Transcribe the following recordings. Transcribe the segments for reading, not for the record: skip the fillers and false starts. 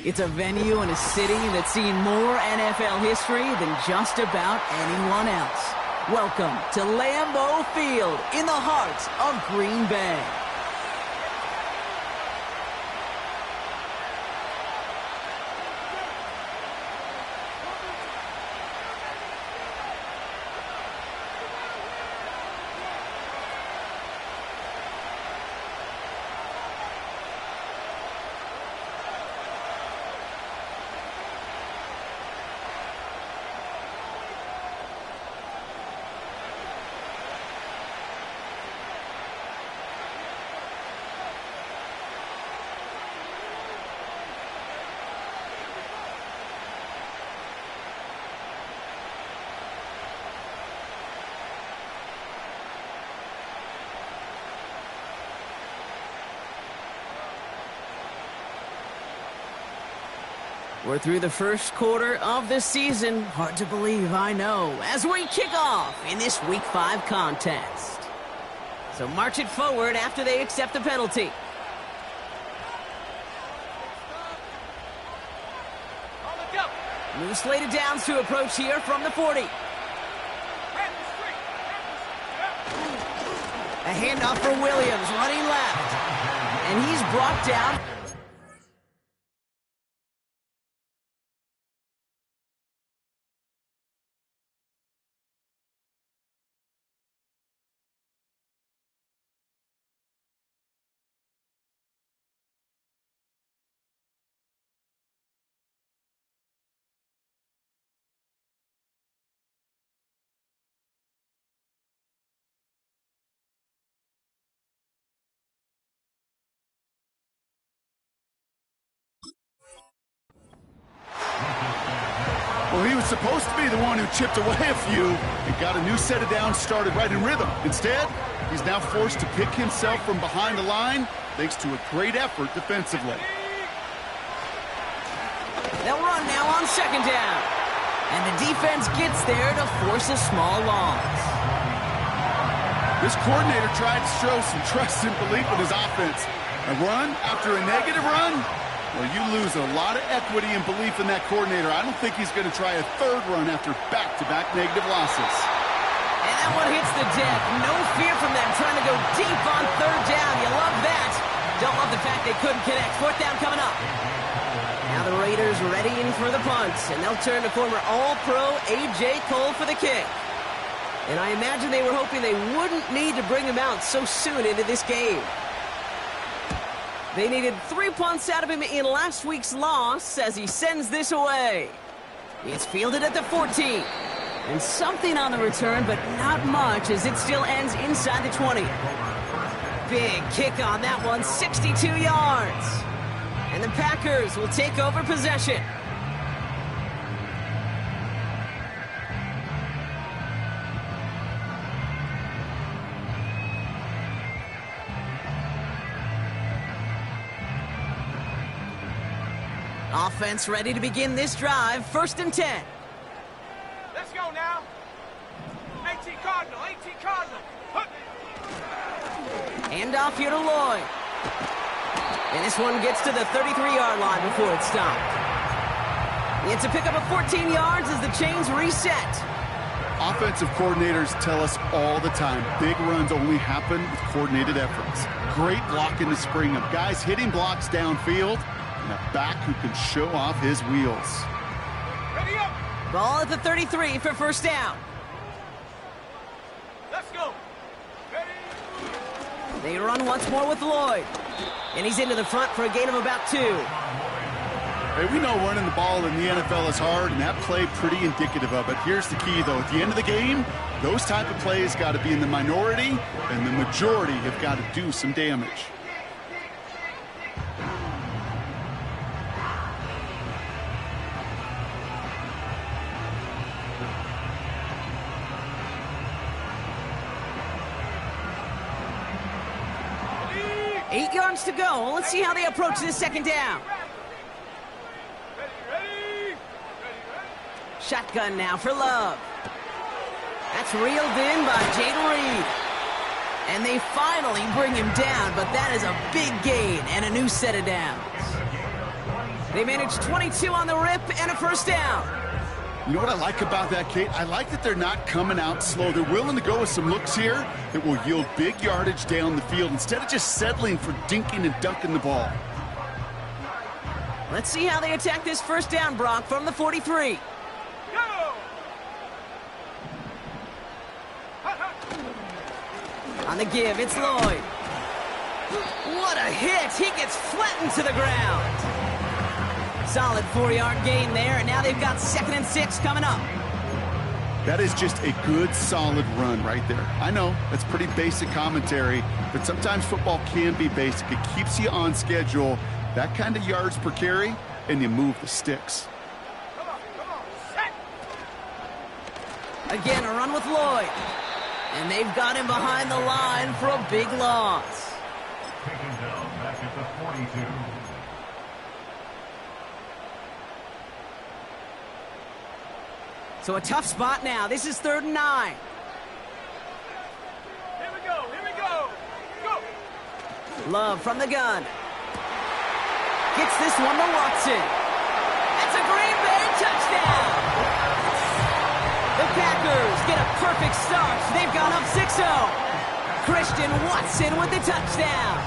It's a venue and a city that's seen more NFL history than just about anyone else. Welcome to Lambeau Field in the heart of Green Bay. We're through the first quarter of the season. Hard to believe, I know, as we kick off in this Week 5 contest. So march it forward after they accept the penalty. New slated downs to approach here from the 40. A handoff for Williams, running left. And he's brought down. Well, he was supposed to be the one who chipped away a few and got a new set of downs started right in rhythm. Instead, he's now forced to pick himself from behind the line thanks to a great effort defensively. They'll run now on second down. And the defense gets there to force a small loss. This coordinator tried to show some trust and belief in his offense. A run after a negative run? Well, you lose a lot of equity and belief in that coordinator. I don't think he's going to try a third run after back-to-back negative losses. And that one hits the deck. No fear from them trying to go deep on third down. You love that. Don't love the fact they couldn't connect. Fourth down coming up. Now the Raiders readying for the punts, and they'll turn to former All-Pro A.J. Cole for the kick. And I imagine they were hoping they wouldn't need to bring him out so soon into this game. They needed 3 punts out of him in last week's loss as he sends this away. It's fielded at the 14. And something on the return, but not much as it still ends inside the 20. Big kick on that one, 62 yards. And the Packers will take over possession. Offense ready to begin this drive. 1st and 10. Let's go now. 18 Cardinal, 18 Cardinal. Hand off here to Lloyd. And this one gets to the 33-yard line before it's stopped. It's a pickup of 14 yards as the chains reset. Offensive coordinators tell us all the time, big runs only happen with coordinated efforts. Great block in the spring of guys hitting blocks downfield. And a back who can show off his wheels. Ready up. Ball at the 33 for 1st down. Let's go. Ready. They run once more with Lloyd. And he's into the front for a gain of about 2. Hey, we know running the ball in the NFL is hard, and that play pretty indicative of it. Here's the key, though. At the end of the game, those type of plays got to be in the minority, and the majority have got to do some damage. Eight yards to go. Let's see how they approach this 2nd down. Ready. Shotgun now for Love. That's reeled in by Jayden Reed. And they finally bring him down, but that is a big gain and a new set of downs. They managed 22 on the rip and a first down. You know what I like about that, Kate? I like that they're not coming out slow. They're willing to go with some looks here that will yield big yardage down the field instead of just settling for dinking and dunking the ball. Let's see how they attack this first down, Brock, from the 43. Go! On the give, it's Lloyd. What a hit! He gets flattened to the ground. Solid 4-yard gain there, and now they've got 2nd and 6 coming up. That is just a good, solid run right there. I know, that's pretty basic commentary, but sometimes football can be basic. It keeps you on schedule, that kind of yards per carry, and you move the sticks. Come on, set! Again, a run with Lloyd. And they've got him behind the line for a big loss. Taken down back at the 42. So a tough spot now. This is 3rd and 9. Here we go, here we go! Go! Love from the gun. Gets this one to Watson. That's a Green Bay touchdown! The Packers get a perfect start. They've gone up 6-0. Christian Watson with the touchdown.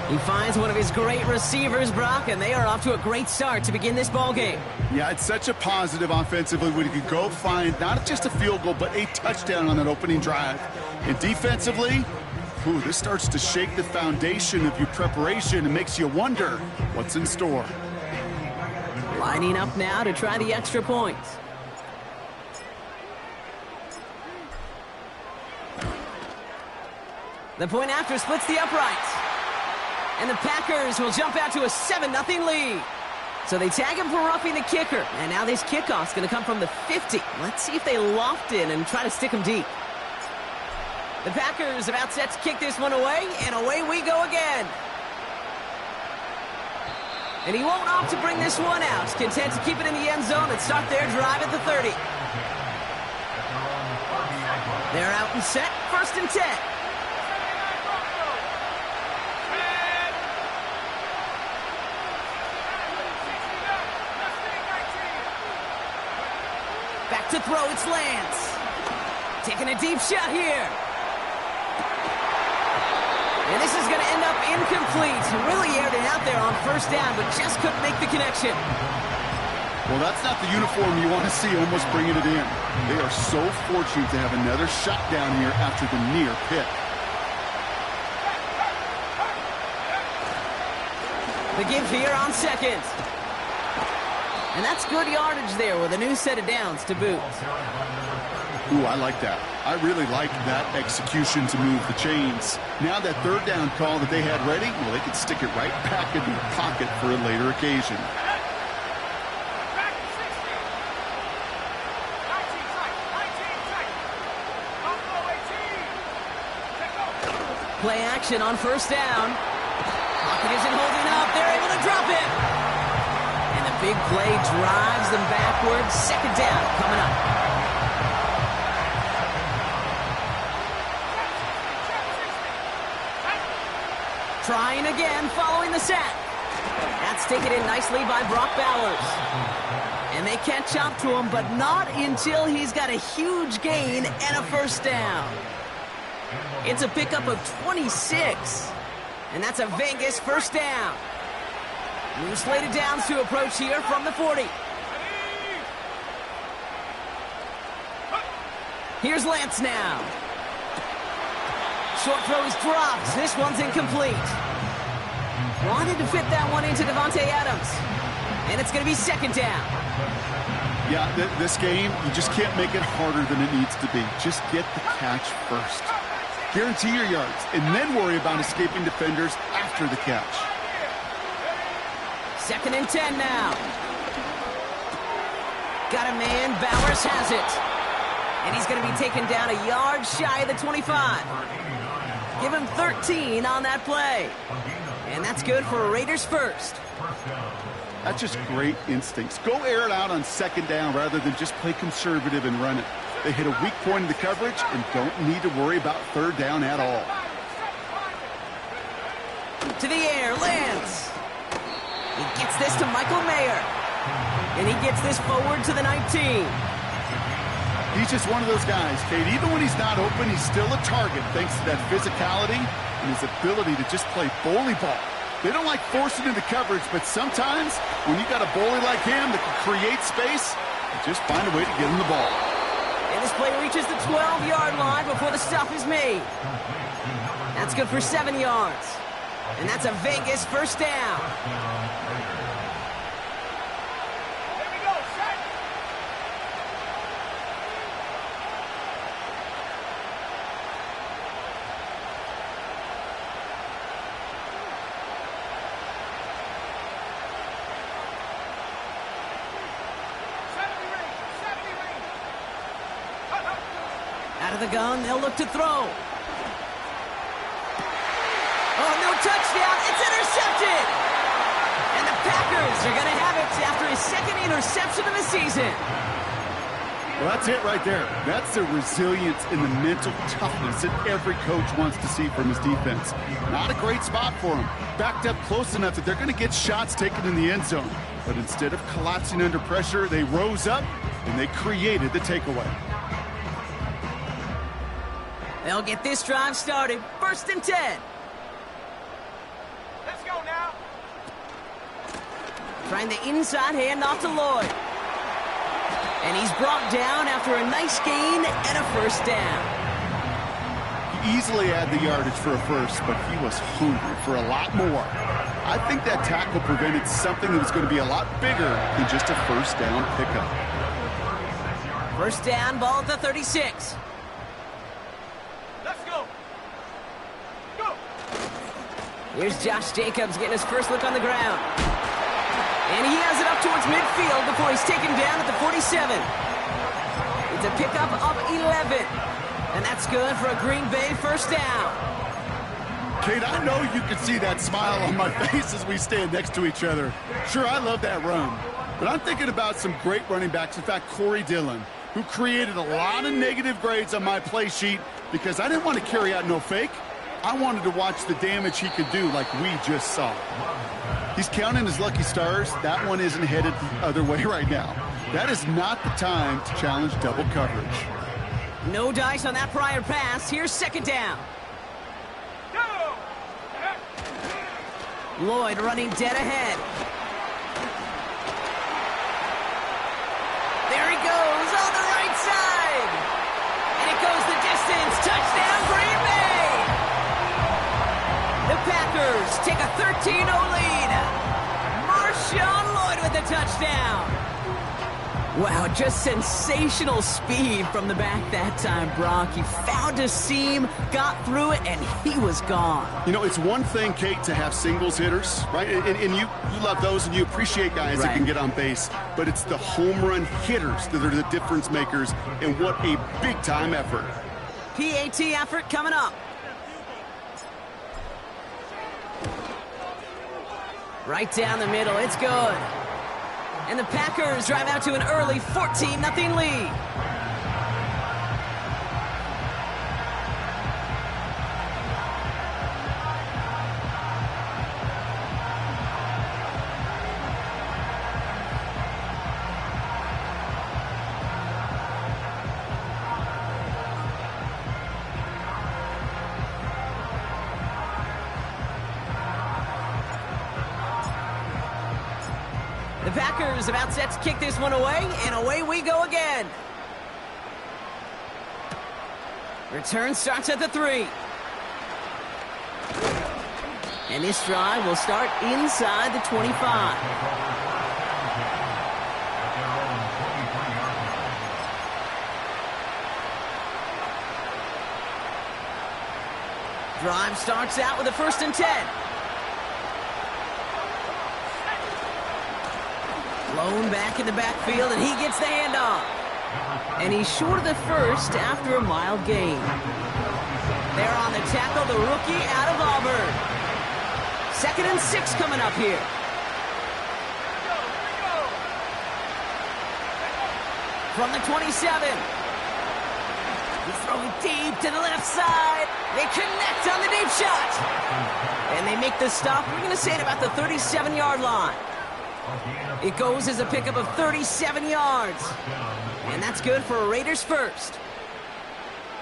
He finds one of his great receivers, Brock, and they are off to a great start to begin this ball game. Yeah, it's such a positive offensively when you can go find not just a field goal, but a touchdown on that opening drive. And defensively, this starts to shake the foundation of your preparation and makes you wonder what's in store. Lining up now to try the extra points. The point after splits the uprights. And the Packers will jump out to a 7-0 lead. So they tag him for roughing the kicker. And now this kickoff's going to come from the 50. Let's see if they loft in and try to stick him deep. The Packers about set to kick this one away, and away we go again. And he won't opt to bring this one out. Content to keep it in the end zone and start their drive at the 30. They're out and set, 1st and 10. Back to throw, it's Lance. Taking a deep shot here. And this is going to end up incomplete. Really aired it out there on 1st down, but just couldn't make the connection. Well, that's not the uniform you want to see almost bringing it in. They are so fortunate to have another shot down here after the near pick. The give here on 2nd. And that's good yardage there with a new set of downs to boot. Ooh, I like that. I really like that execution to move the chains. Now that 3rd down call that they had ready, well, they could stick it right back in their pocket for a later occasion. Play action on 1st down. Pocket isn't holding up. They're able to drop it. And the big play drives them backwards. 2nd down coming up. Trying again following the sack. That's taken in nicely by Brock Bowers. And they catch up to him, but not until he's got a huge gain and a 1st down. It's a pickup of 26. And that's a Vegas 1st down. New slated downs to approach here from the 40. Here's Lance now. Short throw is dropped. This one's incomplete. Wanted to fit that one into Devontae Adams. And it's going to be 2nd down. Yeah, this game, you just can't make it harder than it needs to be. Just get the catch first. Guarantee your yards, and then worry about escaping defenders after the catch. 2nd and 10 now. Got a man. Bowers has it. And he's going to be taken down a yard shy of the 25. Give him 13 on that play. And that's good for Raiders 1st. That's just great instincts. Go air it out on 2nd down rather than just play conservative and run it. They hit a weak point in the coverage and don't need to worry about 3rd down at all. To the air, Lance. He gets this to Michael Mayer. And he gets this forward to the 19. He's just one of those guys, Kate. Even when he's not open, he's still a target thanks to that physicality and his ability to just play bully ball. They don't like forcing into coverage, but sometimes when you got a bully like him that can create space, you just find a way to get him the ball. And this play reaches the 12-yard line before the stop is made. That's good for 7 yards. And that's a Vegas first down. Here we go, set. Out of the gun, they'll look to throw. Oh, no touchdown. It's intercepted. And the Packers are going to have it after his second interception of the season. Well, that's it right there. That's the resilience and the mental toughness that every coach wants to see from his defense. Not a great spot for him. Backed up close enough that they're going to get shots taken in the end zone. But instead of collapsing under pressure, they rose up and they created the takeaway. They'll get this drive started. 1st and 10. Let's go now. Trying the inside handoff to Lloyd. And he's brought down after a nice gain and a first down. He easily had the yardage for a first, but he was hungry for a lot more. I think that tackle prevented something that was going to be a lot bigger than just a first down pickup. First down, ball at the 36. Let's go. Go. Here's Josh Jacobs getting his first look on the ground. And he has it up towards midfield before he's taken down at the 47. It's a pickup of 11. And that's good for a Green Bay first down. Kate, I know you can see that smile on my face as we stand next to each other. Sure, I love that run. But I'm thinking about some great running backs. In fact, Corey Dillon, who created a lot of negative grades on my play sheet because I didn't want to carry out no fake. I wanted to watch the damage he could do like we just saw. He's counting his lucky stars. That one isn't headed the other way right now. That is not the time to challenge double coverage. No dice on that prior pass. Here's 2nd down. Go. Lloyd running dead ahead. There he goes on the right side. And it goes the distance. Touchdown, Green Bay. The Packers take a 13-0 lead. Marshawn Lloyd with the touchdown. Wow, just sensational speed from the back that time, Brock. He found a seam, got through it, and he was gone. You know, it's one thing, Kate, to have singles hitters, right? And you love those and you appreciate guys that can get on base. But it's the home run hitters that are the difference makers, and what a big-time effort. PAT effort coming up. Right down the middle, it's good. And the Packers drive out to an early 14-0 lead. The Packers about set to kick this one away, and away we go again. Return starts at the 3. And this drive will start inside the 25. Drive starts out with a 1st and 10. Blown back in the backfield, and he gets the handoff. And he's short of the first after a mild gain. There on the tackle, the rookie out of Auburn. 2nd and 6 coming up here. From the 27. He's throwing deep to the left side. They connect on the deep shot. And they make the stop. We're going to say at about the 37-yard line. It goes as a pickup of 37 yards. And that's good for a Raiders first.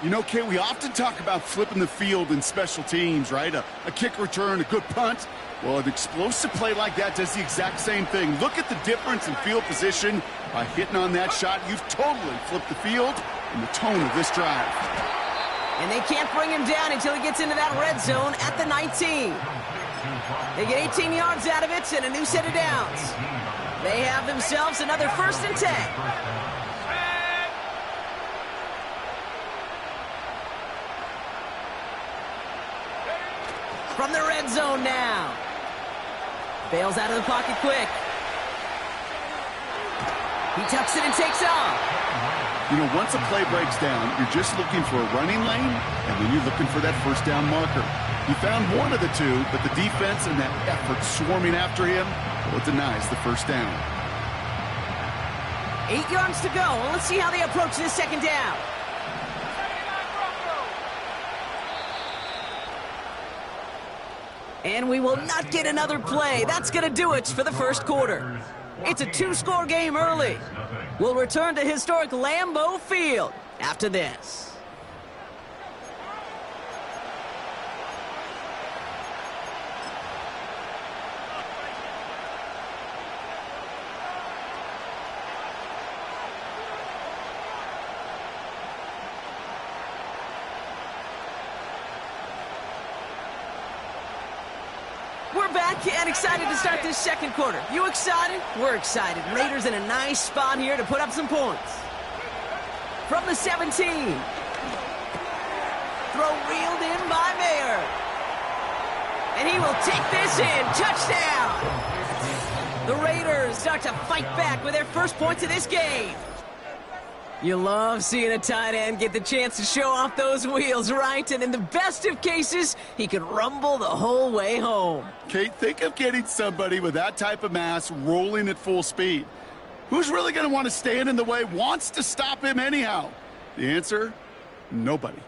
You know, Kate, we often talk about flipping the field in special teams, right? A kick return, a good punt. Well, an explosive play like that does the exact same thing. Look at the difference in field position. By hitting on that shot, you've totally flipped the field and the tone of this drive. And they can't bring him down until he gets into that red zone at the 19. They get 18 yards out of it and a new set of downs. They have themselves another 1st and 10. From the red zone now. Bails out of the pocket quick. He tucks it and takes off. You know, once a play breaks down, you're just looking for a running lane, and then you're looking for that first down marker. He found one of the two, but the defense and that effort swarming after him, well, it denies the first down. 8 yards to go. Well, let's see how they approach this second down. And we will not get another play. That's going to do it for the first quarter. It's a 2-score game early. We'll return to historic Lambeau Field after this. We're back and excited to start this second quarter. You excited? We're excited. Raiders in a nice spot here to put up some points. From the 17. Throw reeled in by Mayer. And he will take this in. Touchdown! The Raiders start to fight back with their first points of this game. You love seeing a tight end get the chance to show off those wheels, right? And in the best of cases, he could rumble the whole way home. Kate, think of getting somebody with that type of mass rolling at full speed. Who's really going to want to stand in the way, wants to stop him anyhow? The answer, nobody.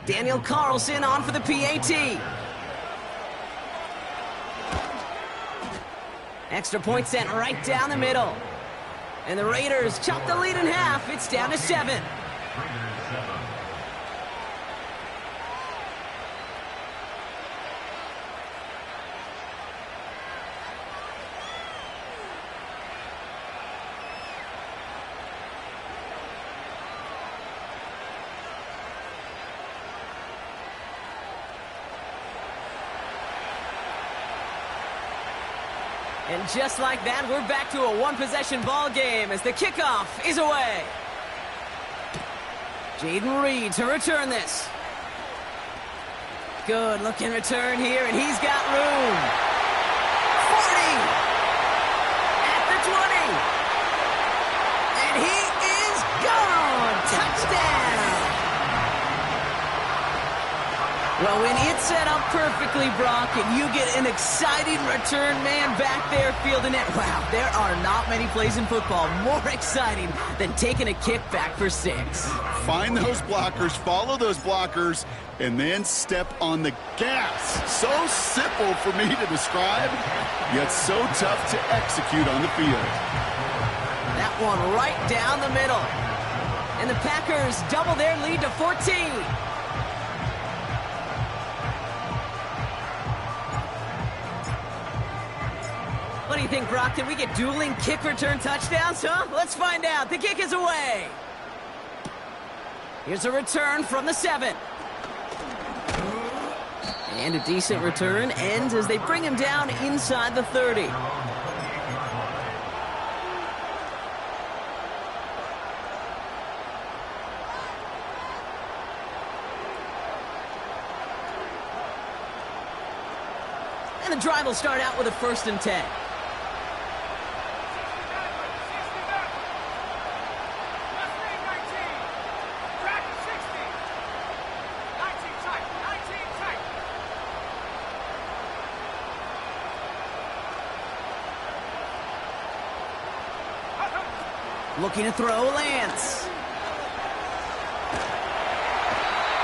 Daniel Carlson on for the PAT. Extra point sent right down the middle. And the Raiders chop the lead in half. It's down to 7. And just like that, we're back to a one-possession ball game as the kickoff is away. Jaden Reed to return this. Good looking return here, and he's got room. 40. At the 20. And he is gone. Touchdown. Well, when it's set up perfectly, Brock, and you get an exciting return man back there fielding it, wow, there are not many plays in football more exciting than taking a kick back for 6. Find those blockers, follow those blockers, and then step on the gas. So simple for me to describe, yet so tough to execute on the field. That one right down the middle. And the Packers double their lead to 14. What do you think, Brock? Can we get dueling kick return touchdowns, huh? Let's find out. The kick is away. Here's a return from the 7. And a decent return ends as they bring him down inside the 30. And the drive will start out with a 1st and 10. Looking to throw, Lance.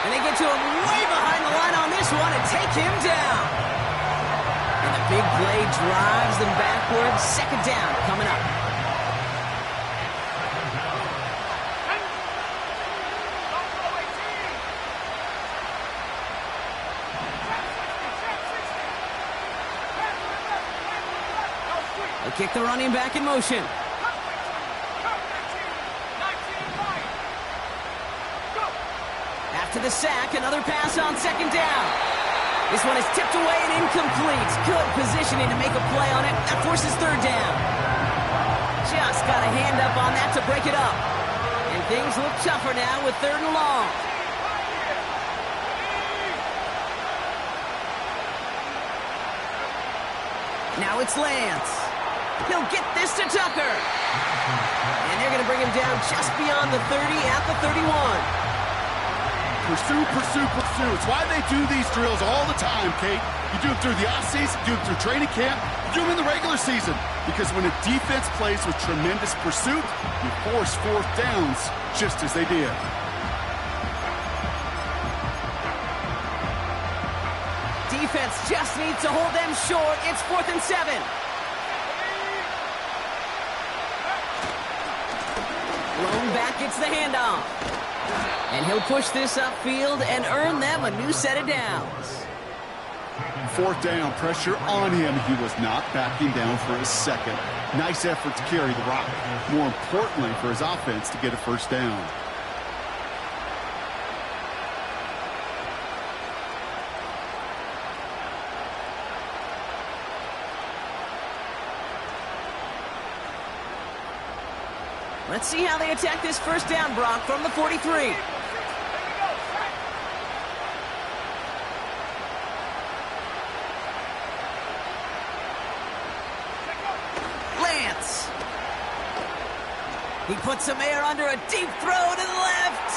And they get to him way behind the line on this one and take him down. And the big play drives them backwards. Second down coming up. They kick the running back in motion. After the sack, another pass on second down. This one is tipped away and incomplete. Good positioning to make a play on it. That forces third down. Just got a hand up on that to break it up. And things look tougher now with third and long. Now it's Lance. He'll get this to Tucker. And they're going to bring him down just beyond the 30 at the 31. Pursue, pursue, pursue. It's why they do these drills all the time, Kate. You do it through the offseason, you do it through training camp, you do them in the regular season. Because when a defense plays with tremendous pursuit, you force fourth downs just as they did. Defense just needs to hold them short. It's 4th and 7. Lone back gets the handoff. And he'll push this upfield and earn them a new set of downs. Fourth down, pressure on him. He was not backing down for a second. Nice effort to carry the rock. More importantly for his offense to get a first down. Let's see how they attack this first down, Brock, from the 43. Lance. He puts some air under a deep throw to the left.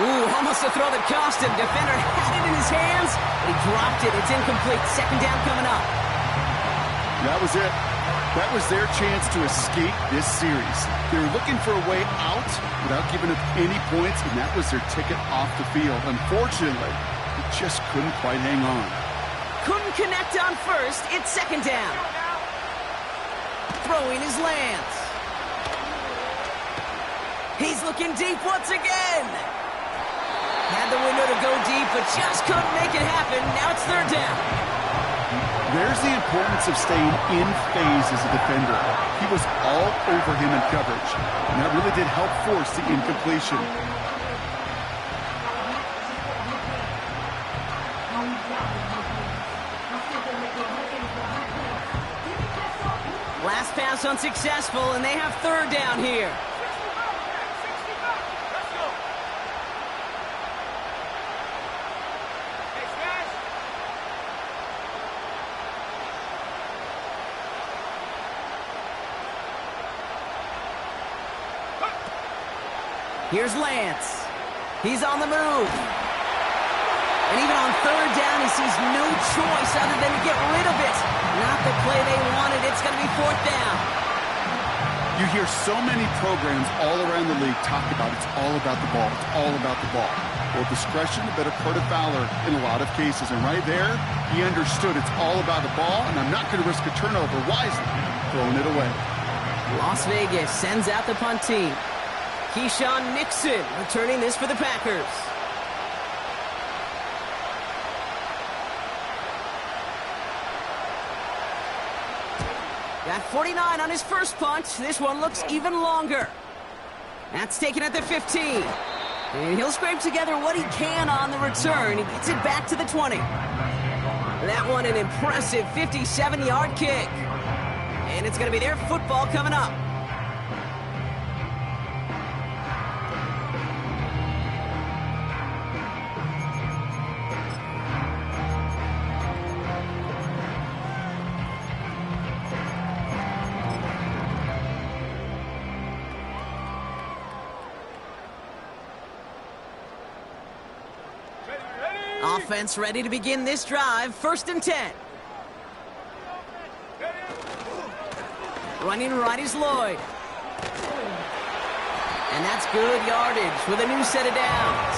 Ooh, almost a throw that cost him. Defender had it in his hands, but he dropped it. It's incomplete. Second down coming up. That was it. That was their chance to escape this series. They were looking for a way out without giving up any points, and that was their ticket off the field. Unfortunately, they just couldn't quite hang on. Couldn't connect on first. It's second down. Throwing is Lance. He's looking deep once again. Had the window to go deep, but just couldn't make it happen. Now it's third down. There's the importance of staying in phase as a defender. He was all over him in coverage, and that really did help force the incompletion. Last pass unsuccessful, and they have third down here. Here's Lance. He's on the move. And even on third down, he sees no choice other than to get rid of it. Not the play they wanted. It's going to be fourth down. You hear so many programs all around the league talk about it's all about the ball. It's all about the ball. Well, discretion, the better part of valor in a lot of cases. And right there, he understood it's all about the ball, and I'm not going to risk a turnover wisely, throwing it away. Las Vegas sends out the punt team. Keyshawn Nixon returning this for the Packers. Got 49 on his first punt. This one looks even longer. That's taken at the 15. And he'll scrape together what he can on the return. He gets it back to the 20. That one an impressive 57-yard kick. And it's going to be their football coming up. Offense ready to begin this drive. 1st and 10. Running right is Lloyd. And that's good yardage with a new set of downs.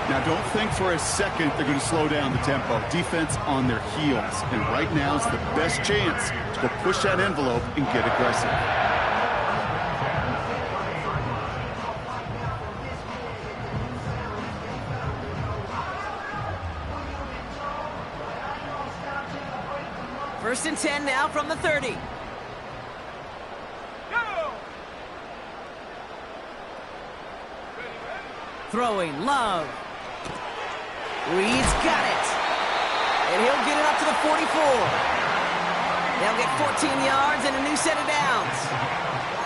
Now, don't think for a second they're going to slow down the tempo. Defense on their heels. And right now is the best chance to go push that envelope and get aggressive. First and 10 now from the 30. Go! Throwing, Love. Reed's got it. And he'll get it up to the 44. They'll get 14 yards and a new set of downs.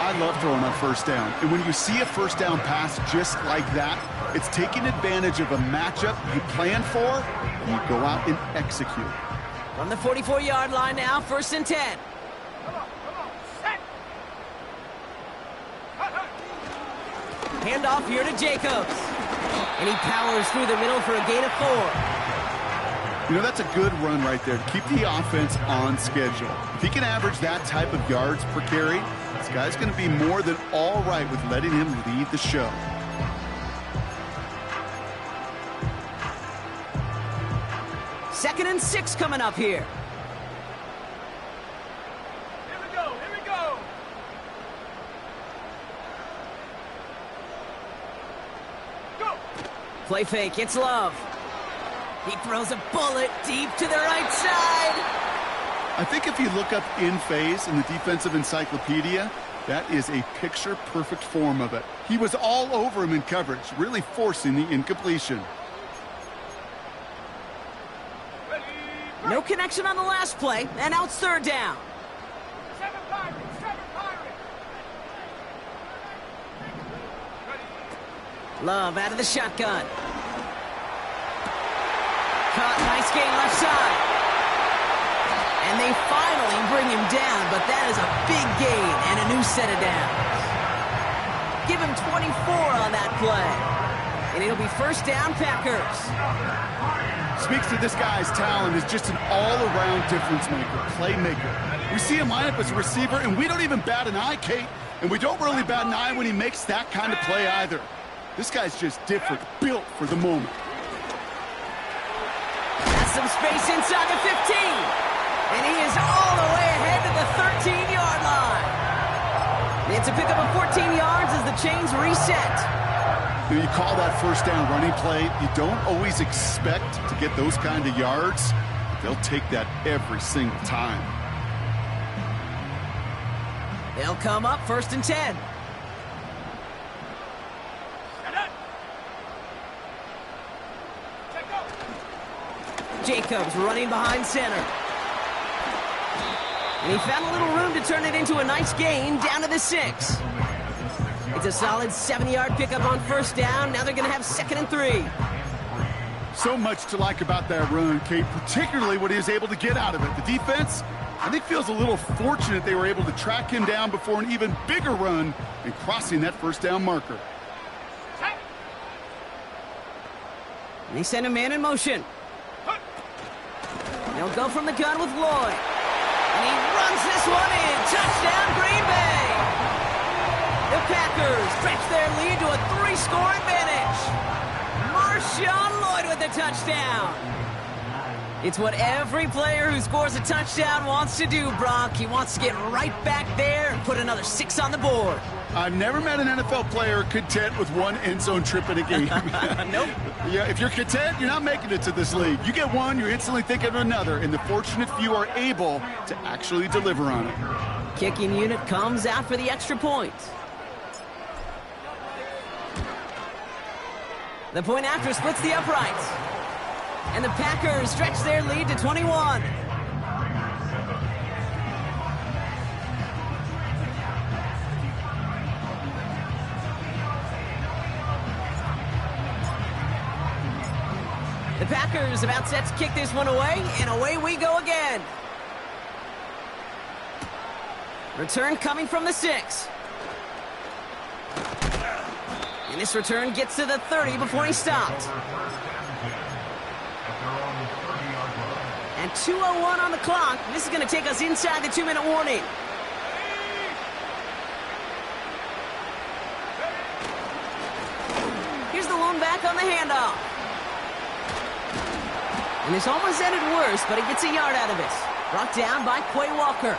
I love throwing on first down. And when you see a first down pass just like that, it's taking advantage of a matchup you plan for, and you go out and execute. From the 44-yard line now, first and 10. Come on, set! Handoff here to Jacobs. And he powers through the middle for a gain of 4. You know, that's a good run right there to keep the offense on schedule. If he can average that type of yards per carry, this guy's going to be more than all right with letting him lead the show. Second and 6 coming up here. Here we go, here we go! Go! Play fake, it's Love. He throws a bullet deep to the right side. I think if you look up in phase in the defensive encyclopedia, that is a picture-perfect form of it. He was all over him in coverage, really forcing the incompletion. Ready, No connection on the last play, and now it's third down. 7 Pirates, 7 Pirates! Ready, Love out of the shotgun. Caught, nice gain left side. And they finally bring him down, but that is a big gain and a new set of downs. Give him 24 on that play. And it'll be first down, Packers. Speaks to this guy's talent as just an all-around difference maker, playmaker. We see him line up as a receiver, and we don't even bat an eye, Kate. And we don't really bat an eye when he makes that kind of play either. This guy's just different, built for the moment. Has some space inside the 15. And he is all the way ahead to the 13-yard line. It's a pickup of 14 yards as the chains reset. You call that first down running play. You don't always expect to get those kind of yards. They'll take that every single time. They'll come up first and 10. set up! Check go! Jacobs running behind center. And he found a little room to turn it into a nice gain down to the 6. It's a solid 7-yard pickup on first down. Now they're going to have second and 3. So much to like about that run, Kate, particularly what he was able to get out of it. The defense, I think, feels a little fortunate they were able to track him down before an even bigger run and crossing that first down marker. Set! And he sent a man in motion. They'll go from the gun with Lloyd. And he runs this one in. Touchdown, Green Bay. The Packers stretch their lead to a 3-score advantage. Marshawn Lloyd with the touchdown. It's what every player who scores a touchdown wants to do, Brock. He wants to get right back there and put another 6 on the board. I've never met an NFL player content with one end zone trip in a game. Nope. Yeah, if you're content, you're not making it to this league. You get one, you're instantly thinking of another, and the fortunate few are able to actually deliver on it. Kicking unit comes out for the extra point. The point after splits the uprights. And the Packers stretch their lead to 21. The Packers about set to kick this one away, and away we go again. Return coming from the 6. And this return gets to the 30 before he stopped. And 2:01 on the clock. This is going to take us inside the 2-minute warning. on the handoff. And this almost ended worse, but he gets a yard out of it. Brought down by Quay Walker.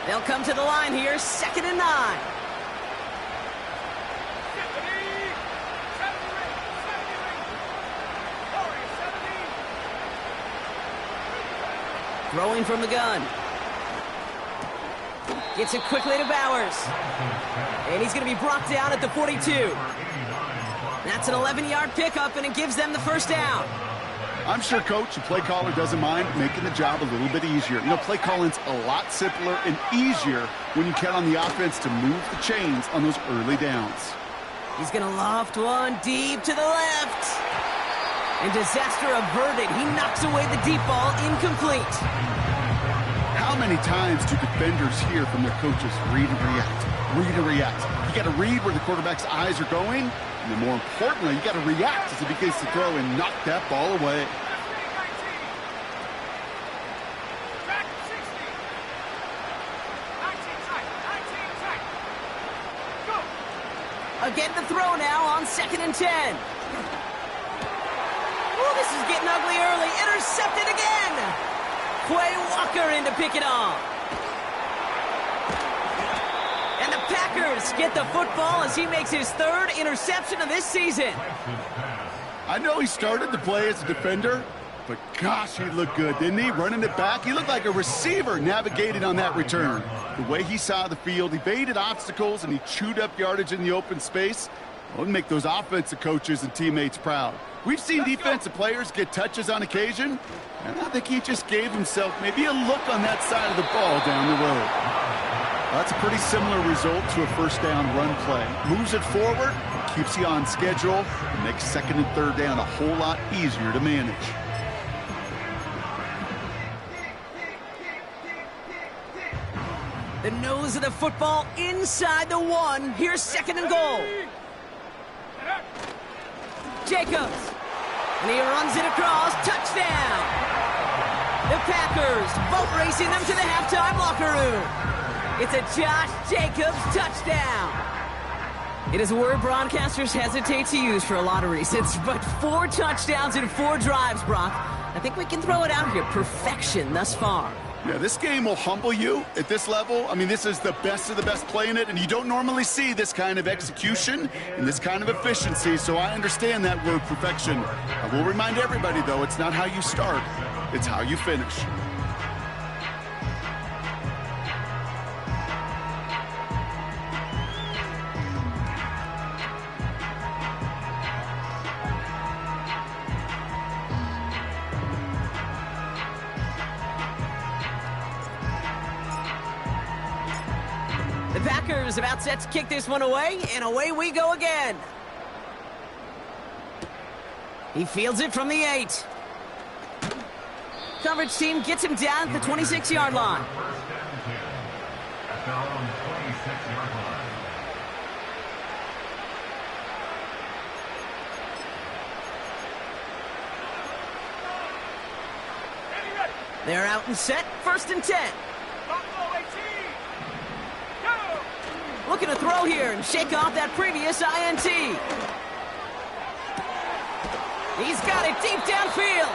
They'll come to the line here, 2nd and 9. Throwing from the gun. Gets it quickly to Bowers. And he's going to be brought down at the 42. That's an 11-yard pickup, and it gives them the first down. I'm sure Coach, the play caller, doesn't mind making the job a little bit easier. You know, play calling's a lot simpler and easier when you count on the offense to move the chains on those early downs. He's going to loft one deep to the left. And disaster averted. He knocks away the deep ball, incomplete. How many times do defenders hear from their coaches, read and react, read and react? You got to read where the quarterback's eyes are going. And then more importantly, you got to react as he begins to throw and knock that ball away. Again the throw now on 2nd and 10. Oh, this is getting ugly early. Intercepted again. Quay Walker in to pick it off. And the Packers get the football as he makes his 3rd interception of this season. I know he started to play as a defender, but gosh, he looked good, didn't he? Running it back, he looked like a receiver navigating on that return. The way he saw the field, evaded obstacles, and he chewed up yardage in the open space. Well, it'll make those offensive coaches and teammates proud. We've seen defensive players get touches on occasion, and I think he just gave himself maybe a look on that side of the ball down the road. That's a pretty similar result to a first down run play. Moves it forward, keeps you on schedule, and makes 2nd and 3rd down a whole lot easier to manage. The nose of the football inside the 1. Here's 2nd and goal. Jacobs. And he runs it across. Touchdown. The Packers both racing them to the halftime locker room. It's a Josh Jacobs touchdown. It is a word broadcasters hesitate to use for a lot of reasons, but 4 touchdowns in 4 drives, Brock. I think we can throw it out here. Perfection thus far. Yeah, this game will humble you at this level. I mean, this is the best of the best playing it, and you don't normally see this kind of execution and this kind of efficiency, so I understand that word perfection. I will remind everybody, though, it's not how you start, it's how you finish. The Packers about set to kick this one away, and away we go again. He fields it from the 8. Coverage team gets him down at the 26-yard line. At their own 26-yard line. They're out and set, 1st and 10. Looking to throw here and shake off that previous INT. He's got it deep downfield.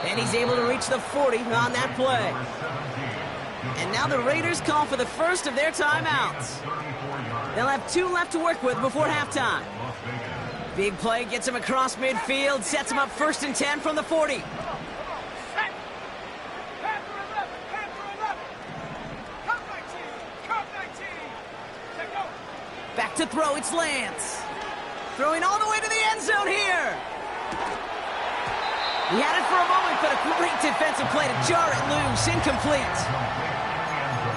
And he's able to reach the 40 on that play. And now the Raiders call for the first of their timeouts. They'll have 2 left to work with before halftime. Big play gets him across midfield, sets him up 1st and 10 from the 40. Back to throw, it's Lance. Throwing all the way to the end zone here. He had it for a moment, but a great defensive play to jar it loose, incomplete.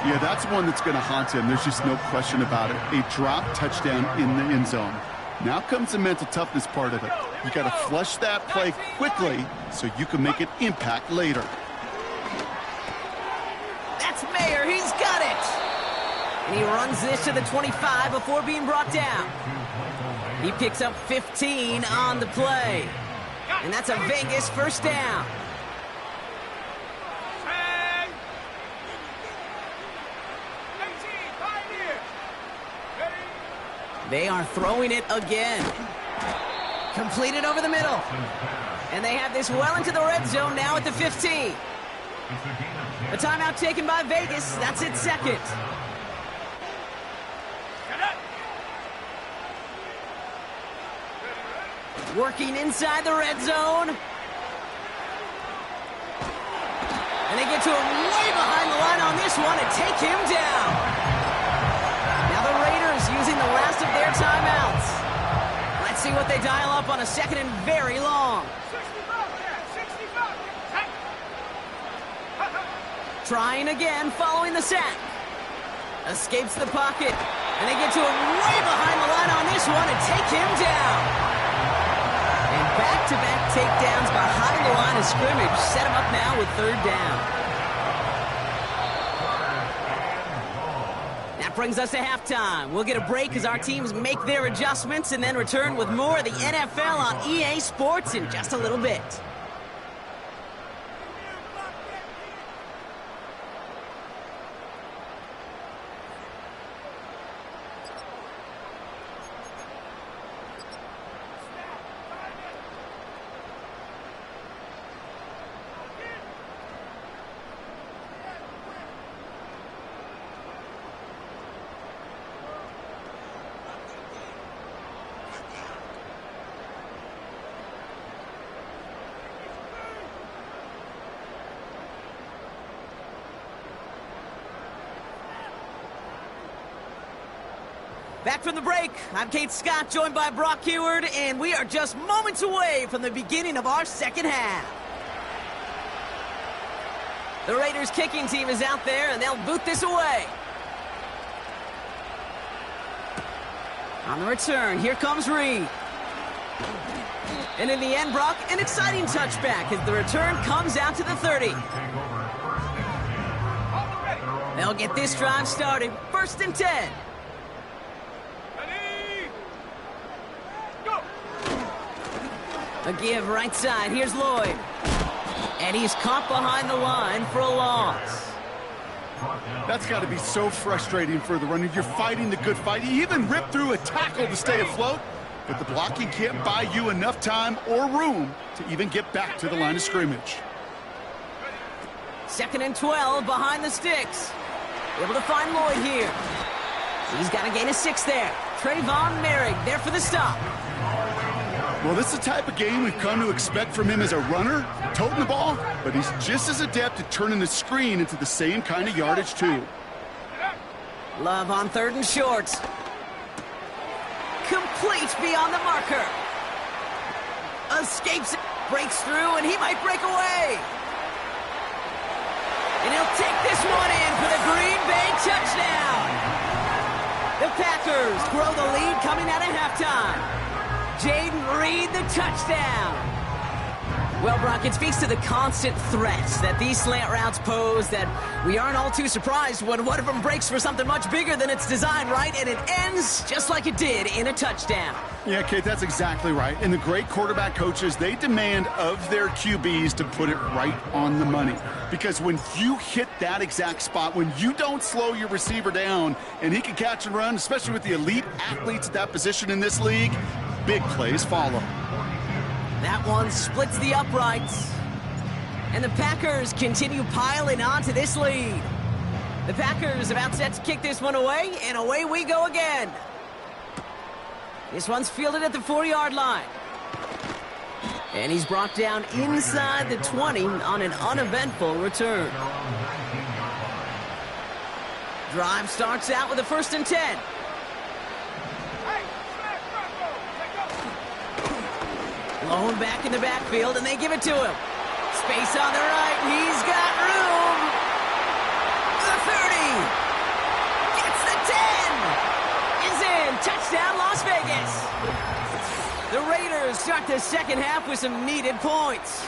Yeah, that's one that's going to haunt him. There's just no question about it. A drop touchdown in the end zone. Now comes the mental toughness part of it. You got to flush that play quickly so you can make an impact later. That's Mayer, he's got it. And he runs this to the 25 before being brought down. He picks up 15 on the play. And that's a Vegas first down. 10. 18, Pioneer. Ready? They are throwing it again. Completed over the middle. And they have this well into the red zone now at the 15. A timeout taken by Vegas. That's its second. Working inside the red zone. And they get to him way behind the line on this one and take him down. Now the Raiders using the last of their timeouts. Let's see what they dial up on a second and very long. 65, yeah, 65. Trying again following the sack. Escapes the pocket. And they get to him way behind the line on this one and take him down. And back-to-back takedowns behind the line of scrimmage set him up now with third down. That brings us to halftime. We'll get a break as our teams make their adjustments and then return with more of the NFL on EA Sports in just a little bit. Back from the break, I'm Kate Scott, joined by Brock Heward, and we are just moments away from the beginning of our second half. The Raiders kicking team is out there, and they'll boot this away. On the return, here comes Reed. And in the end, Brock, an exciting touchback as the return comes out to the 30. They'll get this drive started. 1st and 10. A give right side. Here's Lloyd. And he's caught behind the line for a loss. That's got to be so frustrating for the runner. You're fighting the good fight. You even ripped through a tackle to stay afloat, but the blocking can't buy you enough time or room to even get back to the line of scrimmage. 2nd and 12 behind the sticks. Able to find Lloyd here. He's got to gain a 6 there. Trayvon Merrick there for the stop. Well, this is the type of game we've come to expect from him as a runner, toting the ball, but he's just as adept at turning the screen into the same kind of yardage, too. Love on 3rd and short. Complete beyond the marker. Escapes, breaks through, and he might break away. And he'll take this one in for the Green Bay touchdown. The Packers grow the lead coming out of halftime. Jaden Reed, the touchdown. Well, Brock, it speaks to the constant threats that these slant routes pose that we aren't all too surprised when one of them breaks for something much bigger than it's designed, right? And it ends just like it did in a touchdown. Yeah, Kate, that's exactly right. And the great quarterback coaches, they demand of their QBs to put it right on the money. Because when you hit that exact spot, when you don't slow your receiver down and he can catch and run, especially with the elite athletes at that position in this league, big plays follow. That one splits the uprights. And the Packers continue piling on to this lead. The Packers about set to kick this one away, and away we go again. This one's fielded at the 4-yard line. And he's brought down inside the 20 on an uneventful return. Drive starts out with a 1st and 10. Blown back in the backfield, and they give it to him. Space on the right, he's got room. The 30. Gets the 10. Is in. Touchdown, Las Vegas. The Raiders start the second half with some needed points.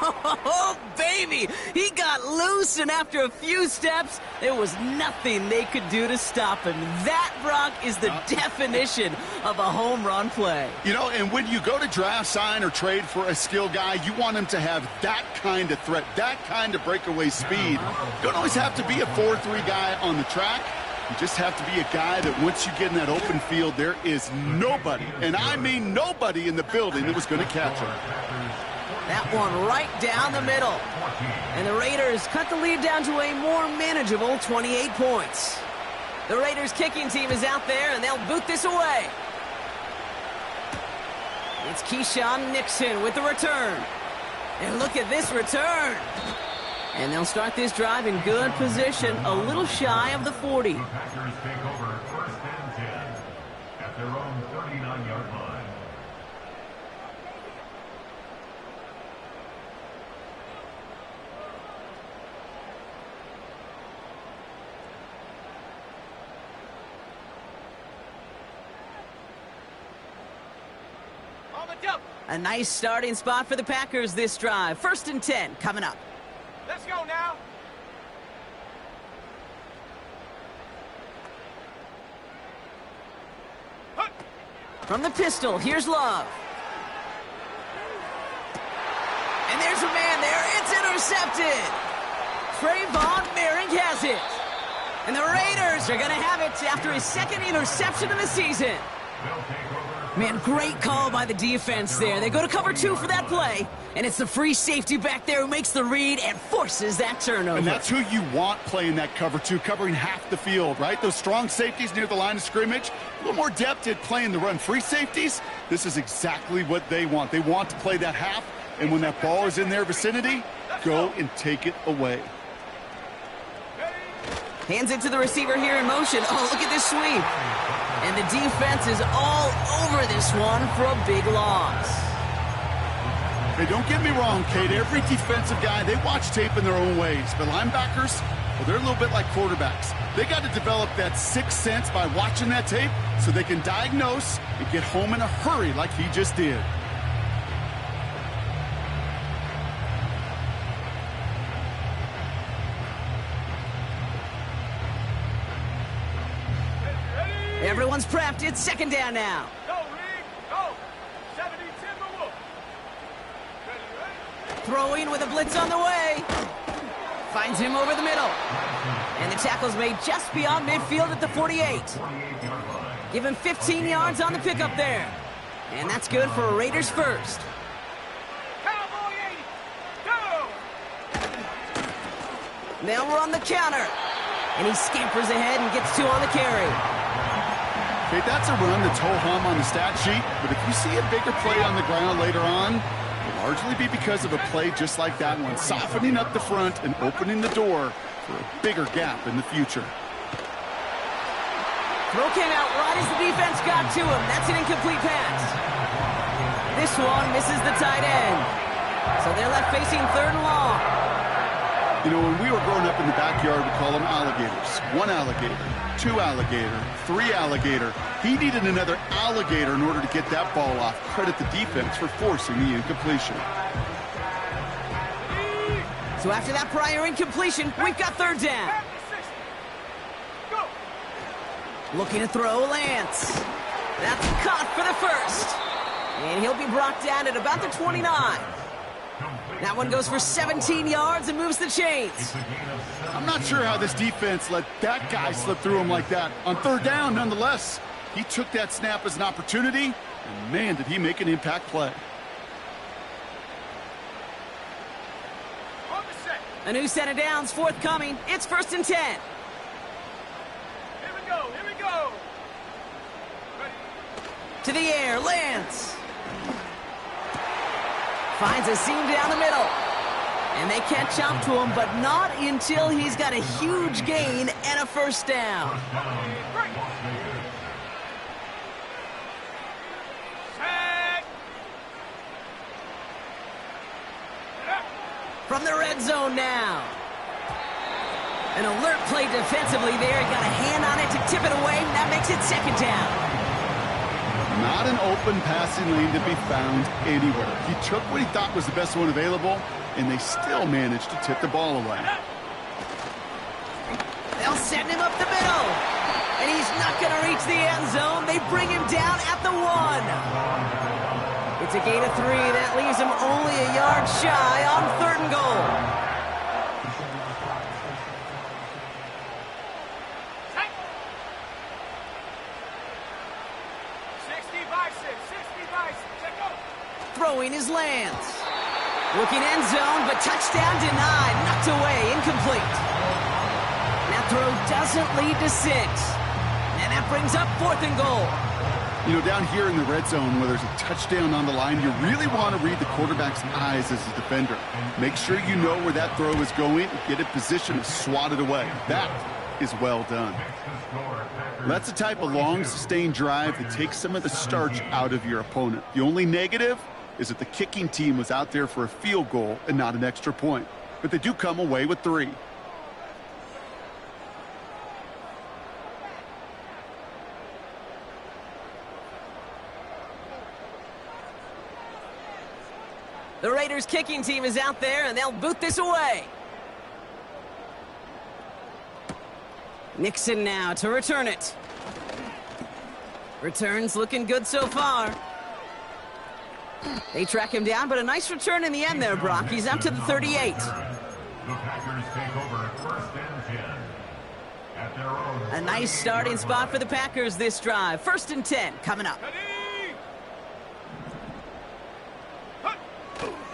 Oh, baby! He got loose, and after a few steps, there was nothing they could do to stop him. That, Brock, is the definition of a home run play. You know, and when you go to draft, sign, or trade for a skill guy, you want him to have that kind of threat, that kind of breakaway speed. You don't always have to be a 4-3 guy on the track. You just have to be a guy that once you get in that open field, there is nobody, and I mean nobody in the building that was going to catch him. That one right down the middle. And the Raiders cut the lead down to a more manageable 28 points. The Raiders kicking team is out there, and they'll boot this away. It's Keyshawn Nixon with the return. And look at this return. And they'll start this drive in good position, a little shy of the 40. The Packers take over first and 10 at their own 39-yard line. On the jump. A nice starting spot for the Packers this drive. First and 10 coming up. Let's go now. From the pistol, here's Love. And there's a man there. It's intercepted. Trayvon Merrick has it. And the Raiders are going to have it after his second interception of the season. Man, great call by the defense there. They go to cover 2 for that play. And it's the free safety back there who makes the read and forces that turnover. And that's who you want playing that cover 2, covering half the field, right? Those strong safeties near the line of scrimmage, a little more depth at playing the run. Free safeties, this is exactly what they want. They want to play that half, and when that ball is in their vicinity, go and take it away. Hands it to the receiver here in motion. Oh, look at this sweep. And the defense is all over this one for a big loss. Hey, don't get me wrong, Kate. Every defensive guy, they watch tape in their own ways. But linebackers, well, they're a little bit like quarterbacks. They got to develop that sixth sense by watching that tape so they can diagnose and get home in a hurry like he just did. Everyone's prepped. It's second down now. Go, Reed. Go. 70 Timberwolves. Ready. Throwing with a blitz on the way. Finds him over the middle. And the tackle's made just beyond midfield at the 48. Give him 15 yards on the pickup there. And that's good for a Raiders first. Cowboy 80. Go. Now we're on the counter. And he scampers ahead and gets 2 on the carry. Okay, that's a run that's ho-hum on the stat sheet, but if you see a bigger play on the ground later on, it'll largely be because of a play just like that one, softening up the front and opening the door for a bigger gap in the future. Throw came out right as the defense got to him. That's an incomplete pass. This one misses the tight end. So they're left facing third and long. You know, when we were growing up in the backyard, we call them alligators. 1 alligator, 2 alligator, 3 alligator. He needed another alligator in order to get that ball off. Credit the defense for forcing the incompletion. So after that prior incompletion, we've got third down. At the 60. Go. Looking to throw Lance. That's caught for the first. And he'll be brought down at about the 29. That one goes for 17 yards and moves the chains. I'm not sure how this defense let that guy slip through him like that. On third down, nonetheless, he took that snap as an opportunity, and man, did he make an impact play. On the set. A new set of downs forthcoming. It's first and 10. Here we go. Here we go. Ready. To the air, Lance. Finds a seam down the middle. And they catch up to him, but not until he's got a huge gain and a first down. Break. Set. From the red zone now. An alert play defensively there. Got a hand on it to tip it away. That makes it second down. Not an open passing lane to be found anywhere. He took what he thought was the best one available, and they still managed to tip the ball away. They'll send him up the middle. And he's not going to reach the end zone. They bring him down at the 1. It's a gain of 3. That leaves him only a yard shy on 3rd and goal. Throwing his Lance. Looking end zone, but touchdown denied. Knocked away, incomplete. That throw doesn't lead to 6. And that brings up 4th and goal. You know, down here in the red zone where there's a touchdown on the line, you really want to read the quarterback's eyes as a defender. Make sure you know where that throw is going and get in position to swat it away. That is well done. That's the type of long, sustained drive that takes some of the starch out of your opponent. The only negative is that the kicking team was out there for a field goal and not an extra point. But they do come away with 3. The Raiders kicking team is out there, and they'll boot this away. Nixon now to return it. Returns looking good so far. They track him down, but a nice return in the end there, Brock. He's up to the 38. The Packers take over 1st and 10 at their own. A nice starting spot for the Packers this drive. 1st and 10 coming up.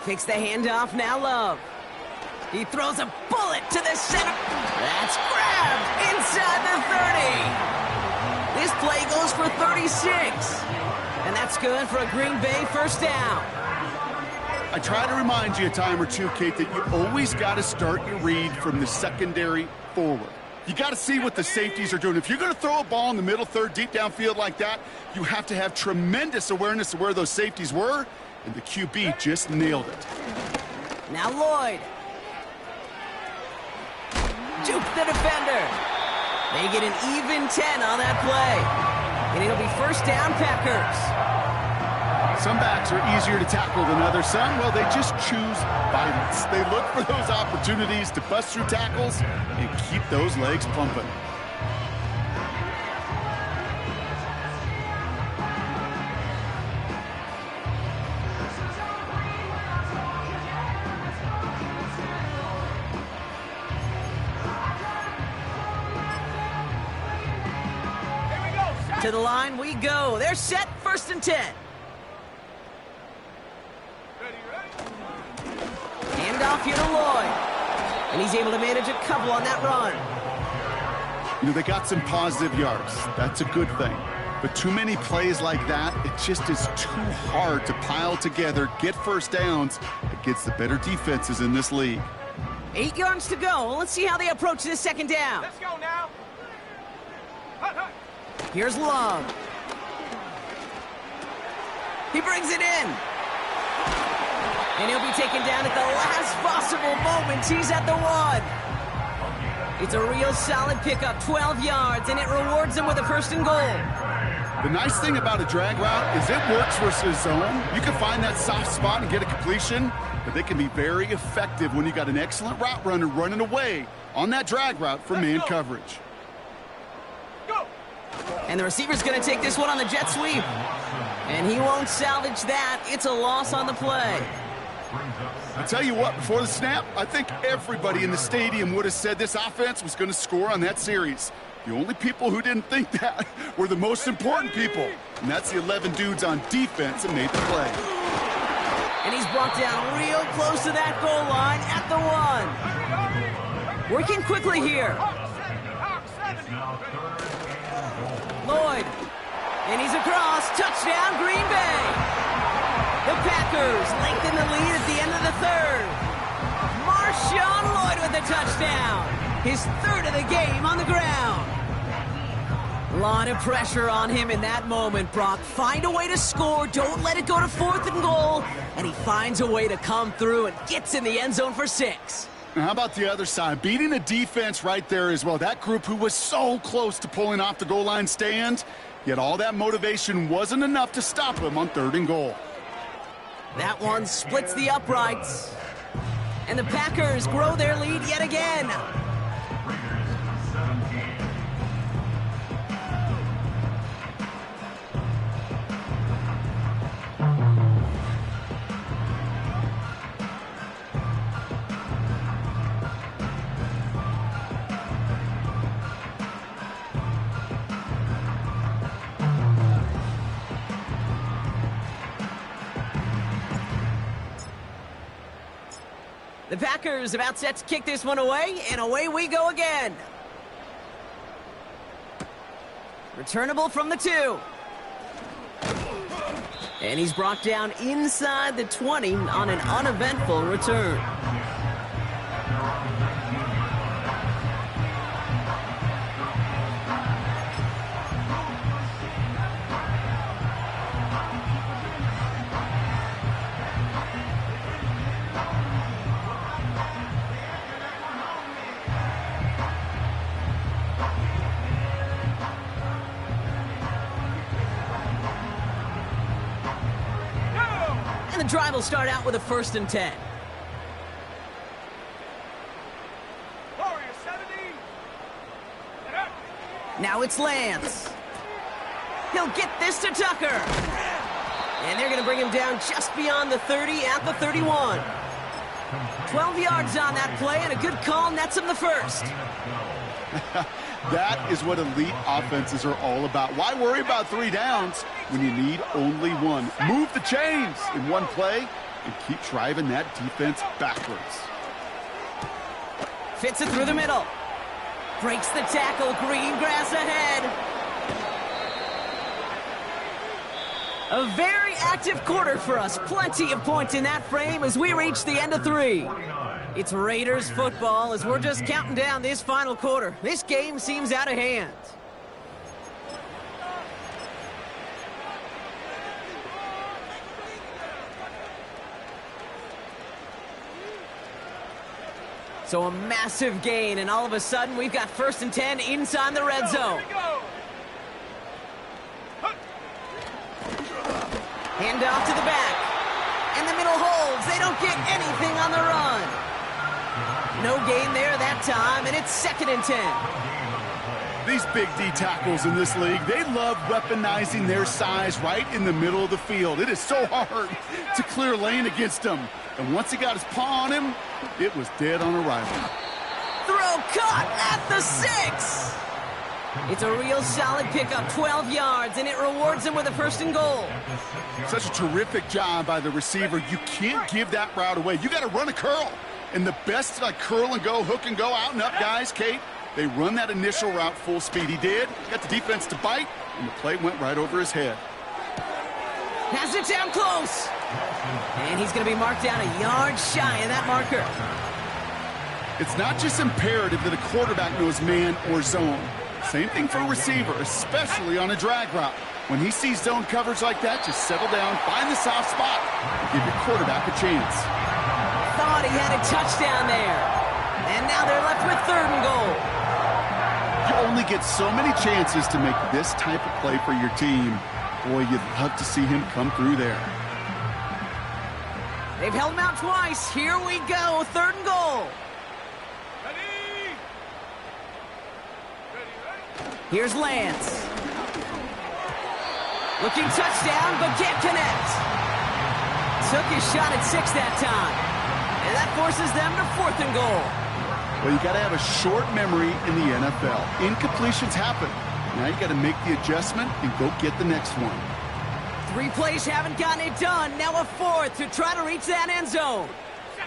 Takes the handoff, now Love. He throws a bullet to the center. That's grabbed inside the 30. This play goes for 36. And that's good for a Green Bay 1st down. I try to remind you a time or two, Kate, that you always got to start your read from the secondary forward. You got to see what the safeties are doing. If you're going to throw a ball in the middle third, deep downfield like that, you have to have tremendous awareness of where those safeties were, and the QB just nailed it. Now Lloyd. Juke the defender. They get an even 10 on that play. And it'll be 1st down, Packers. Some backs are easier to tackle than others. Some, well, they just choose violence. They look for those opportunities to bust through tackles and keep those legs pumping. To the line we go. They're set, 1st and 10. Handoff here to Lloyd. And he's able to manage a couple on that run. You know, they got some positive yards. That's a good thing. But too many plays like that, it just is too hard to pile together, get 1st downs against the better defenses in this league. 8 yards to go. Let's see how they approach this 2nd down. Let's go now. Hut, hut. Here's Love. He brings it in. And he'll be taken down at the last possible moment. He's at the 1. It's a real solid pickup, 12 yards, and it rewards him with a 1st and goal. The nice thing about a drag route is it works versus zone. You can find that soft spot and get a completion, but they can be very effective when you got an excellent route runner running away on that drag route for man coverage. And the receiver's going to take this one on the jet sweep. And he won't salvage that. It's a loss on the play. I tell you what, before the snap, I think everybody in the stadium would have said this offense was going to score on that series. The only people who didn't think that were the most important people. And that's the 11 dudes on defense that made the play. And he's brought down real close to that goal line at the 1. Working quickly here. Lloyd. And he's across. Touchdown, Green Bay. The Packers lengthen the lead at the end of the 3rd. Marshawn Lloyd with the touchdown. His 3rd of the game on the ground. A lot of pressure on him in that moment, Brock. Find a way to score. Don't let it go to 4th and goal. And he finds a way to come through and gets in the end zone for 6. Now, how about the other side? Beating a defense right there as well. That group who was so close to pulling off the goal line stand, yet all that motivation wasn't enough to stop him on 3rd and goal. That one splits the uprights. And the Packers grow their lead yet again. Raiders 17. The Packers about set to kick this one away, and away we go again. Returnable from the 2. And he's brought down inside the 20 on an uneventful return. And the drive will start out with a 1st and 10. Warrior 70. Get up. Now it's Lance. He'll get this to Tucker. And they're going to bring him down just beyond the 30 at the 31. 12 yards on that play, and a good call nets him the 1st. That is what elite offenses are all about. Why worry about 3 downs when you need only 1? Move the chains in one play and keep driving that defense backwards. Fits it through the middle. Breaks the tackle. Green grass ahead. A very active quarter for us. Plenty of points in that frame as we reach the end of 3. It's Raiders football as we're just counting down this final quarter. This game seems out of hand. So a massive gain, and all of a sudden we've got 1st and 10 inside the red zone. Hand off to the back. And the middle holds. They don't get anything on the run. No gain there that time, and it's 2nd and 10. These big D tackles in this league, they love weaponizing their size right in the middle of the field. It is so hard to clear lane against them. And once he got his paw on him, it was dead on arrival. Throw caught at the 6. It's a real solid pickup, 12 yards, and it rewards him with a 1st and goal. Such a terrific job by the receiver. You can't give that route away. You got to run a curl. And the best curl and go, hook and go, out and up guys, Kate, they run that initial route full speed. He did. Got the defense to bite, and the play went right over his head. Has it down close. And he's going to be marked down a yard shy of that marker. It's not just imperative that a quarterback knows man or zone. Same thing for a receiver, especially on a drag route. When he sees zone coverage like that, just settle down, find the soft spot, and give your quarterback a chance. Thought he had a touchdown there. And now they're left with 3rd and goal. You only get so many chances to make this type of play for your team. Boy, you'd love to see him come through there. They've held him out twice. Here we go, 3rd and goal. Ready. Here's Lance. Looking touchdown, but can't connect. Took his shot at 6 that time. And that forces them to 4th and goal. Well, you got to have a short memory in the NFL. Incompletions happen. Now you got to make the adjustment and go get the next one. 3 plays haven't gotten it done. Now a 4th to try to reach that end zone.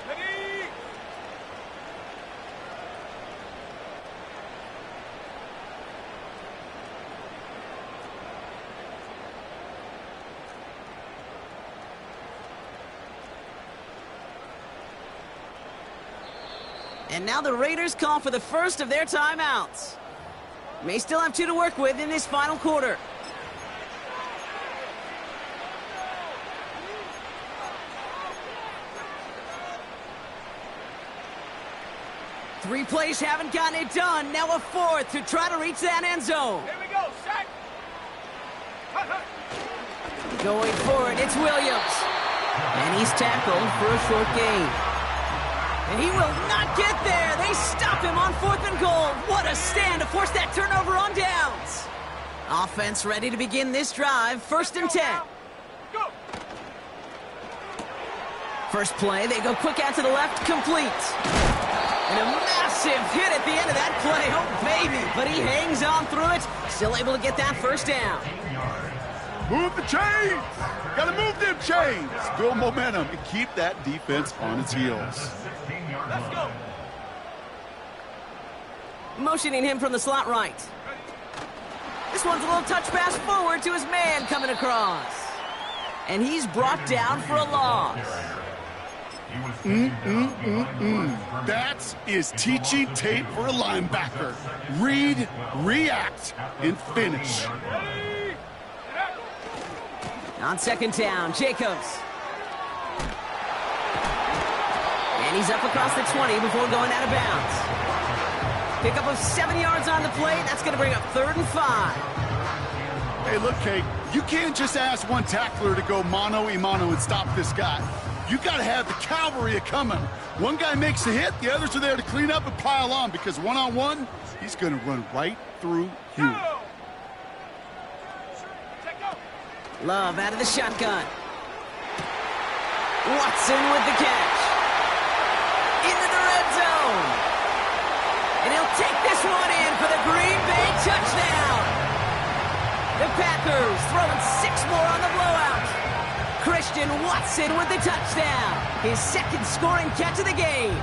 Ready. And now the Raiders call for the first of their timeouts. May still have 2 to work with in this final quarter. Three plays haven't gotten it done. Now a 4th to try to reach that end zone. Here we go. Sack. Hut, hut. Going for it, it's Williams. And he's tackled for a short gain. And he will not get there. They stop him on 4th and goal. What a stand to force that turnover on downs. Offense ready to begin this drive. 1st and 10. Go. First play, they go quick out to the left, complete. And a massive hit at the end of that play. Oh, baby. But he hangs on through it. Still able to get that first down. Move the chains. Got to move them chains. Build momentum and keep that defense on its heels. Let's go. Motioning him from the slot right. This one's a little touch pass forward to his man coming across. And he's brought down for a loss. That is teaching tape for a linebacker. Read, react, and finish. Ready. And out. On 2nd down, Jacobs. And he's up across the 20 before going out of bounds. Pickup of 7 yards on the play. That's going to bring up 3rd and 5. Hey, look, Kate, you can't just ask one tackler to go mano-a-mano and stop this guy. You got to have the cavalry coming. One guy makes a hit, the others are there to clean up and pile on, because one-on-one, he's going to run right through you. Go. Check go. Love out of the shotgun. Watson with the catch. Into the red zone. And he'll take this one in for the Green Bay touchdown. The Packers throwing 6 more on the blowout. Christian Watson with the touchdown. His 2nd scoring catch of the game.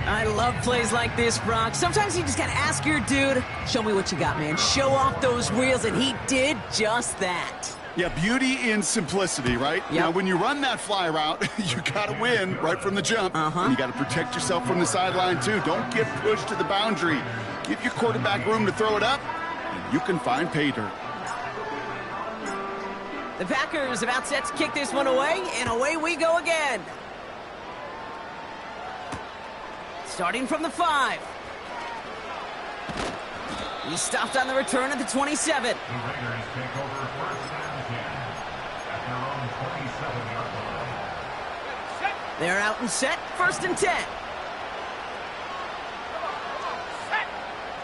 I love plays like this, Brock. Sometimes you just got to ask your dude, show me what you got, man. Show off those wheels, and he did just that. Yeah, beauty in simplicity, right? Yep. Now, when you run that fly route, you got to win right from the jump. And you got to protect yourself from the sideline, too. Don't get pushed to the boundary. Give your quarterback room to throw it up, and you can find pay dirt. The Packers about set to kick this one away, and away we go again. Starting from the 5. He stopped on the return at the 27. The Raiders take over 1st and 10 at their own 27-yard line. Set. They're out and set. 1st and 10. Set.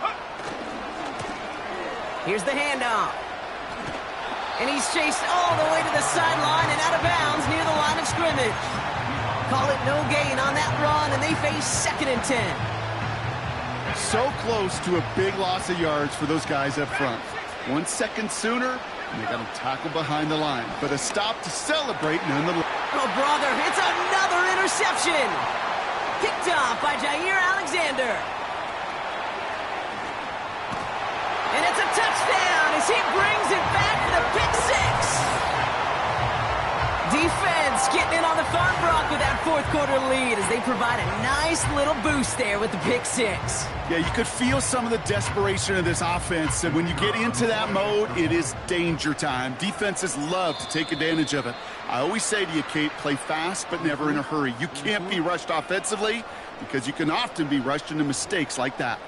Huh. Here's the handoff. And he's chased all the way to the sideline and out of bounds near the line of scrimmage. Call it no gain on that run, and they face 2nd and 10. So close to a big loss of yards for those guys up front. 1 second sooner, and they got to tackle behind the line. But a stop to celebrate nonetheless. Oh, brother, it's another interception. Picked off by Jair Alexander. And it's a touchdown as he brings it back for the pick 6. Defense getting in on the fun, Brock, with that 4th quarter lead as they provide a nice little boost there with the pick 6. Yeah, you could feel some of the desperation of this offense. And when you get into that mode, it is danger time. Defenses love to take advantage of it. I always say to you, Kate, play fast but never in a hurry. You can't be rushed offensively because you can often be rushed into mistakes like that.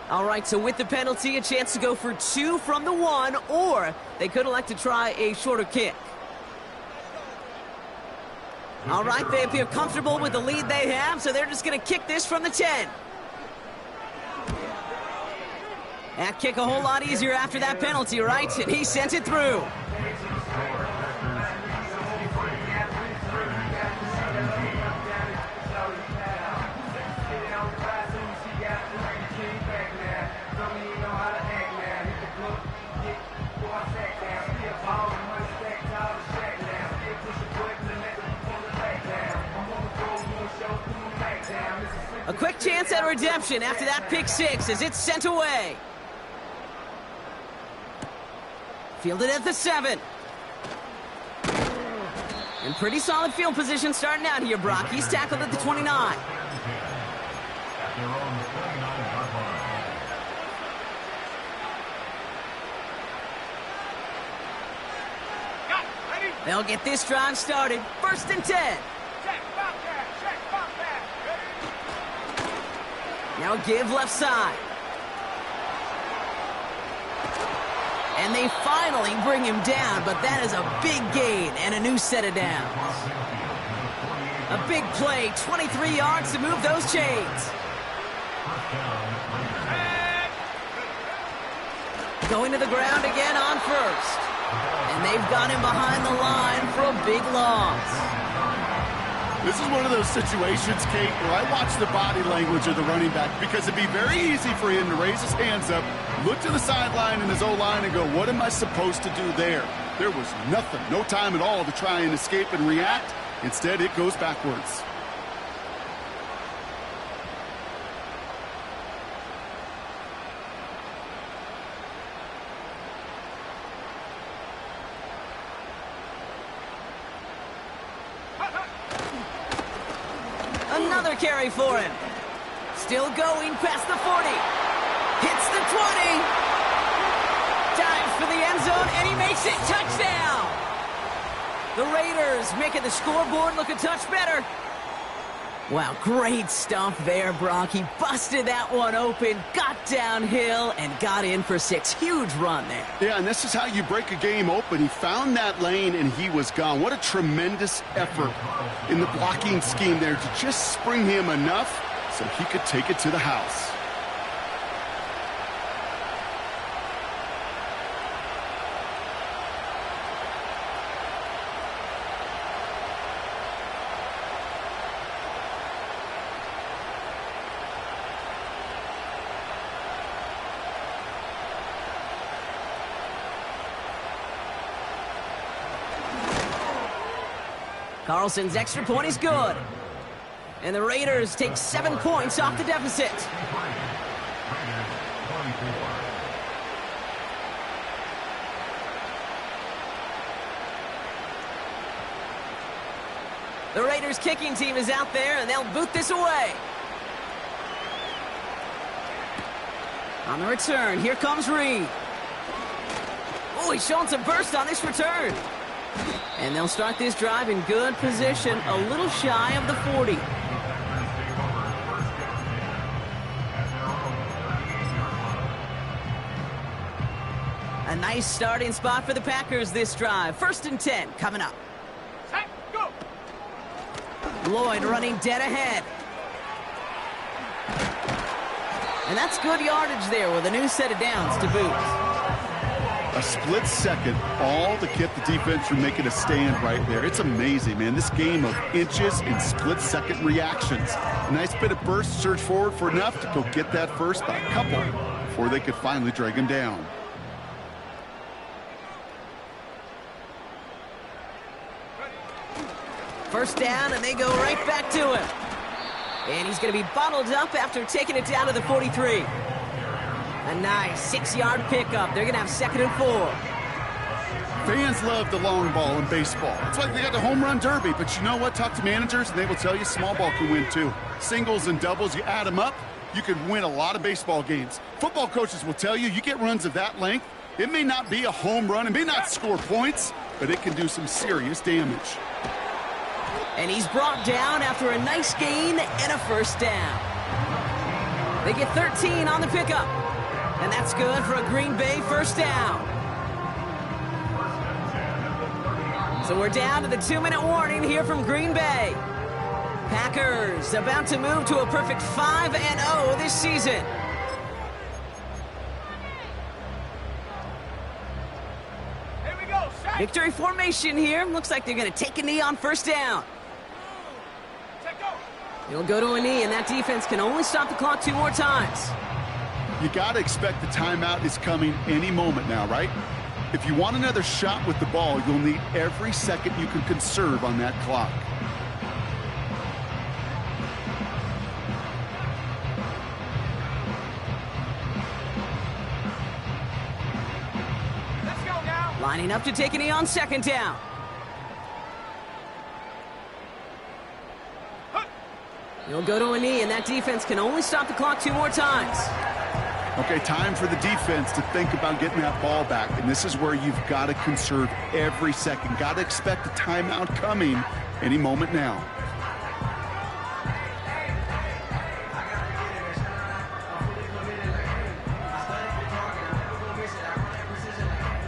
All right, so with the penalty, a chance to go for 2 from the 1, or they could elect to try a shorter kick. All right, they appear comfortable with the lead they have, so they're just going to kick this from the 10. That kick a whole lot easier after that penalty, right? And he sent it through. A quick chance at redemption after that pick 6 as it's sent away. Fielded at the 7. And pretty solid field position starting out here, Brock. He's tackled at the 29. At their own 29-yard line. Got it. Ready. They'll get this drive started. 1st and 10. Check. Bobcat. Check. Bobcat. Ready. Now give left side. And they finally bring him down, but that is a big gain and a new set of downs. A big play, 23 yards to move those chains. Going to the ground again on first. And they've got him behind the line for a big loss. This is one of those situations, Kate, where I watch the body language of the running back because it'd be very easy for him to raise his hands up, look to the sideline in his O-line and go, what am I supposed to do there? There was nothing, no time at all to try and escape and react. Instead, it goes backwards. Another carry for him. Still going past the 40. Hits the 20. Dives for the end zone, and he makes it. Touchdown! The Raiders making the scoreboard look a touch better. Wow, great stuff there, Brock. He busted that one open, got downhill, and got in for 6. Huge run there. Yeah, and this is how you break a game open. He found that lane, and he was gone. What a tremendous effort in the blocking scheme there to just spring him enough so he could take it to the house. Carlson's extra point is good. And the Raiders take 7 points off the deficit. The Raiders kicking team is out there, and they'll boot this away. On the return, here comes Reed. Oh, he's showing some burst on this return. And they'll start this drive in good position, a little shy of the 40. A nice starting spot for the Packers this drive. 1st and 10 coming up. Set, go. Lloyd running dead ahead. And that's good yardage there with a new set of downs to boot. A split second, all to get the defense from making a stand right there. It's amazing, man. This game of inches and split-second reactions. A nice bit of burst, surge forward for enough to go get that first by a couple before they could finally drag him down. First down, and they go right back to him. And he's going to be bottled up after taking it down to the 43. A nice 6-yard pickup. They're going to have 2nd and 4. Fans love the long ball in baseball. It's like they got the home run derby, but you know what? Talk to managers, and they will tell you small ball can win too. Singles and doubles, you add them up, you can win a lot of baseball games. Football coaches will tell you, you get runs of that length, it may not be a home run, it may not score points, but it can do some serious damage. And he's brought down after a nice gain and a first down. They get 13 on the pickup. And that's good for a Green Bay first down. So we're down to the 2-minute warning here from Green Bay. Packers about to move to a perfect 5-0 this season. Here we go, set. Victory formation here. Looks like they're going to take a knee on first down. Set, go. He'll go to a knee, and that defense can only stop the clock 2 more times. You got to expect the timeout is coming any moment now, right? If you want another shot with the ball, you'll need every second you can conserve on that clock. Let's go now. Lining up to take a knee on 2nd down. He'll go to a knee, and that defense can only stop the clock 2 more times. Okay, time for the defense to think about getting that ball back, and this is where you've got to conserve every second. Got to expect a timeout coming any moment now.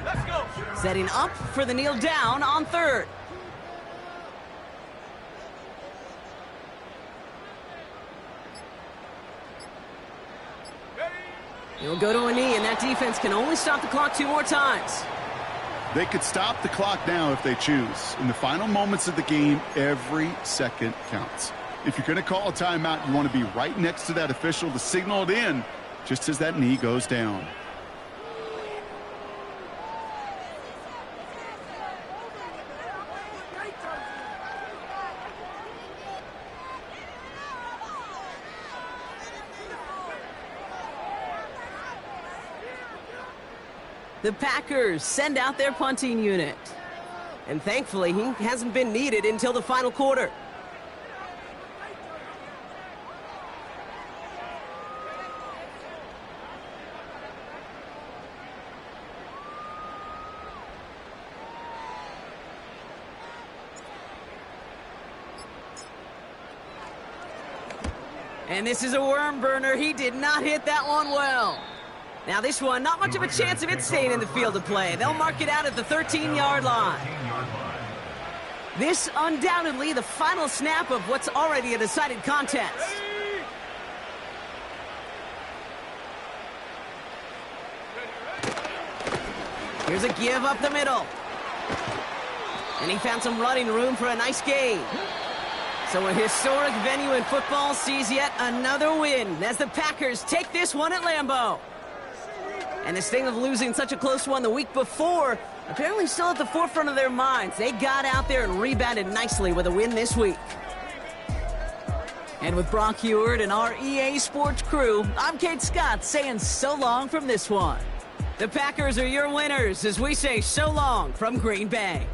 Let's go. Setting up for the kneel down on 3rd. He'll go to a knee, and that defense can only stop the clock 2 more times. They could stop the clock now if they choose. In the final moments of the game, every second counts. If you're going to call a timeout, you want to be right next to that official to signal it in just as that knee goes down. The Packers send out their punting unit. And thankfully, he hasn't been needed until the final quarter. And this is a worm burner. He did not hit that one well. Now this one, not much of a chance of it staying in the field of play. They'll mark it out at the 13-yard line. This undoubtedly the final snap of what's already a decided contest. Here's a give up the middle. And he found some running room for a nice gain. So a historic venue in football sees yet another win as the Packers take this one at Lambeau. And the sting of losing such a close one the week before apparently still at the forefront of their minds. They got out there and rebounded nicely with a win this week. And with Brock Heward and our EA Sports crew, I'm Kate Scott saying so long from this one. The Packers are your winners as we say so long from Green Bay.